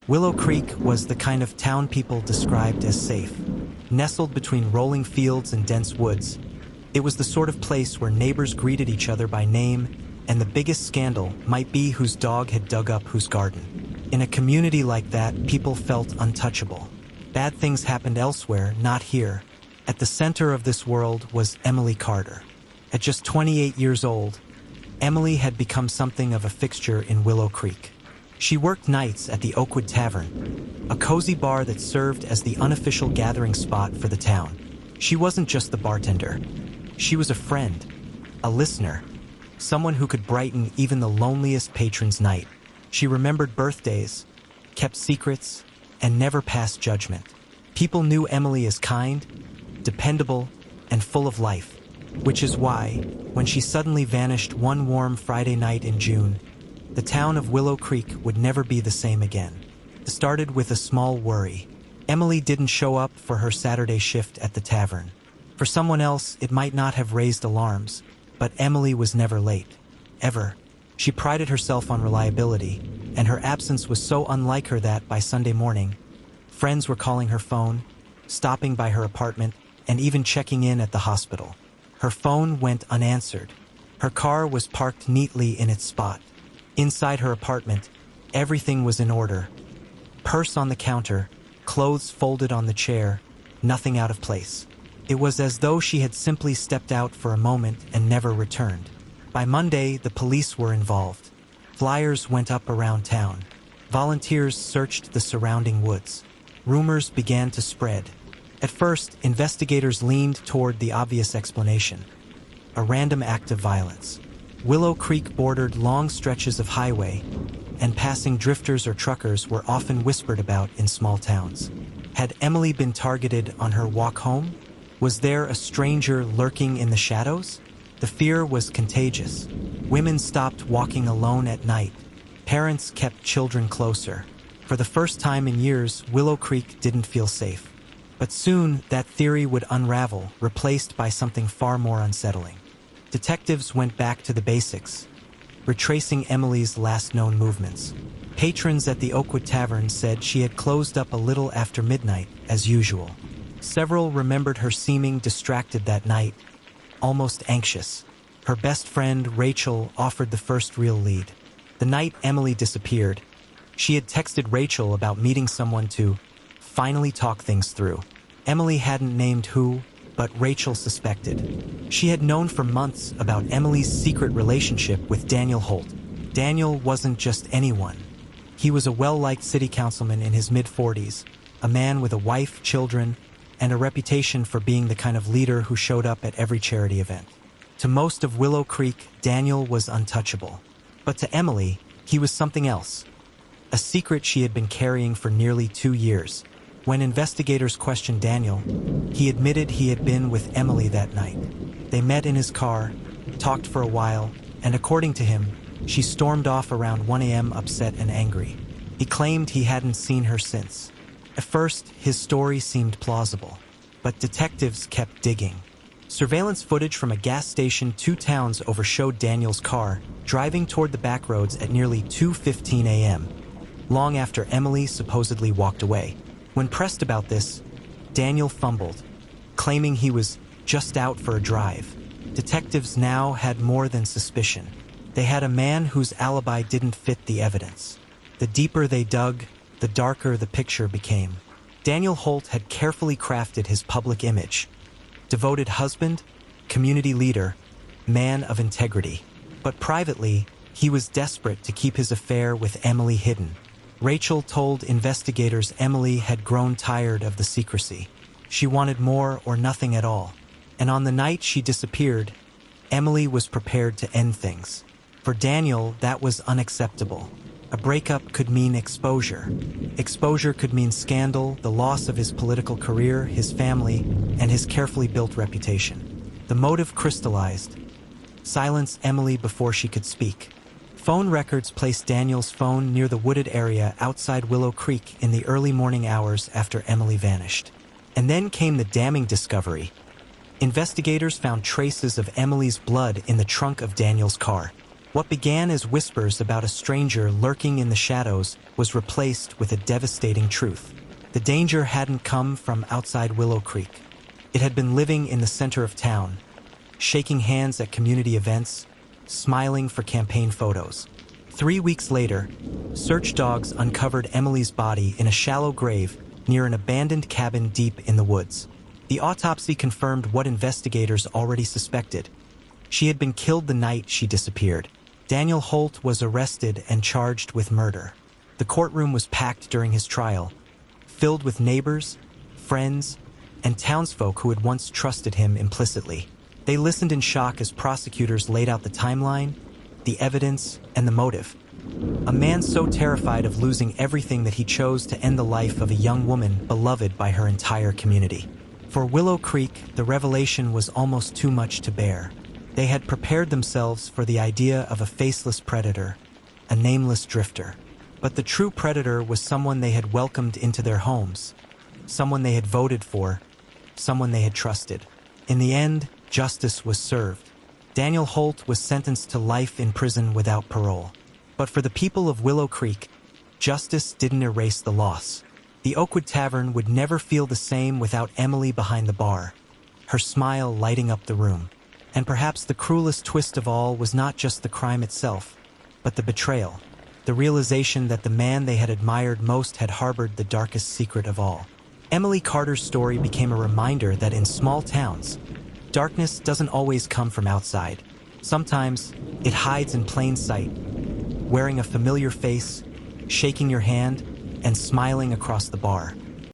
Willow Creek was the kind of town people described as safe. Nestled between rolling fields and dense woods, it was the sort of place where neighbors greeted each other by name, and the biggest scandal might be whose dog had dug up whose garden. In a community like that, people felt untouchable. Bad things happened elsewhere, not here. At the center of this world was Emily Carter. At just 28 years old, Emily had become something of a fixture in Willow Creek. She worked nights at the Oakwood Tavern, a cozy bar that served as the unofficial gathering spot for the town. She wasn't just the bartender. She was a friend, a listener, someone who could brighten even the loneliest patron's night. She remembered birthdays, kept secrets, and never passed judgment. People knew Emily as kind, dependable, and full of life, which is why, when she suddenly vanished one warm Friday night in June, the town of Willow Creek would never be the same again. It started with a small worry. Emily didn't show up for her Saturday shift at the tavern. For someone else, it might not have raised alarms, but Emily was never late. Ever. She prided herself on reliability, and her absence was so unlike her that, by Sunday morning, friends were calling her phone, stopping by her apartment, and even checking in at the hospital. Her phone went unanswered. Her car was parked neatly in its spot. Inside her apartment, everything was in order. Purse on the counter, clothes folded on the chair, nothing out of place. It was as though she had simply stepped out for a moment and never returned. By Monday, the police were involved. Flyers went up around town. Volunteers searched the surrounding woods. Rumors began to spread. At first, investigators leaned toward the obvious explanation: a random act of violence. Willow Creek bordered long stretches of highway, and passing drifters or truckers were often whispered about in small towns. Had Emily been targeted on her walk home? Was there a stranger lurking in the shadows? The fear was contagious. Women stopped walking alone at night. Parents kept children closer. For the first time in years, Willow Creek didn't feel safe. But soon, that theory would unravel, replaced by something far more unsettling. Detectives went back to the basics, retracing Emily's last known movements. Patrons at the Oakwood Tavern said she had closed up a little after midnight, as usual. Several remembered her seeming distracted that night, almost anxious. Her best friend, Rachel, offered the first real lead. The night Emily disappeared, she had texted Rachel about meeting someone to finally talk things through. Emily hadn't named who, but Rachel suspected. She had known for months about Emily's secret relationship with Daniel Holt. Daniel wasn't just anyone. He was a well-liked city councilman in his mid-40s, a man with a wife, children, and a reputation for being the kind of leader who showed up at every charity event. To most of Willow Creek, Daniel was untouchable. But to Emily, he was something else. A secret she had been carrying for nearly 2 years. When investigators questioned Daniel, he admitted he had been with Emily that night. They met in his car, talked for a while, and according to him, she stormed off around 1 a.m. upset and angry. He claimed he hadn't seen her since. At first, his story seemed plausible, but detectives kept digging. Surveillance footage from a gas station 2 towns over showed Daniel's car driving toward the back roads at nearly 2:15 a.m., long after Emily supposedly walked away. When pressed about this, Daniel fumbled, claiming he was just out for a drive. Detectives now had more than suspicion. They had a man whose alibi didn't fit the evidence. The deeper they dug, the darker the picture became. Daniel Holt had carefully crafted his public image: devoted husband, community leader, man of integrity. But privately, he was desperate to keep his affair with Emily hidden. Rachel told investigators Emily had grown tired of the secrecy. She wanted more or nothing at all. And on the night she disappeared, Emily was prepared to end things. For Daniel, that was unacceptable. A breakup could mean exposure. Exposure could mean scandal, the loss of his political career, his family, and his carefully built reputation. The motive crystallized. Silence Emily before she could speak. Phone records placed Daniel's phone near the wooded area outside Willow Creek in the early morning hours after Emily vanished. And then came the damning discovery. Investigators found traces of Emily's blood in the trunk of Daniel's car. What began as whispers about a stranger lurking in the shadows was replaced with a devastating truth. The danger hadn't come from outside Willow Creek. It had been living in the center of town, shaking hands at community events, smiling for campaign photos. 3 weeks later, search dogs uncovered Emily's body in a shallow grave near an abandoned cabin deep in the woods. The autopsy confirmed what investigators already suspected. She had been killed the night she disappeared. Daniel Holt was arrested and charged with murder. The courtroom was packed during his trial, filled with neighbors, friends, and townsfolk who had once trusted him implicitly. They listened in shock as prosecutors laid out the timeline, the evidence, and the motive. A man so terrified of losing everything that he chose to end the life of a young woman beloved by her entire community. For Willow Creek, the revelation was almost too much to bear. They had prepared themselves for the idea of a faceless predator, a nameless drifter. But the true predator was someone they had welcomed into their homes, someone they had voted for, someone they had trusted. In the end, justice was served. Daniel Holt was sentenced to life in prison without parole. But for the people of Willow Creek, justice didn't erase the loss. The Oakwood Tavern would never feel the same without Emily behind the bar, her smile lighting up the room. And perhaps the cruelest twist of all was not just the crime itself, but the betrayal, the realization that the man they had admired most had harbored the darkest secret of all. Emily Carter's story became a reminder that in small towns, darkness doesn't always come from outside. Sometimes it hides in plain sight, wearing a familiar face, shaking your hand, and smiling across the bar.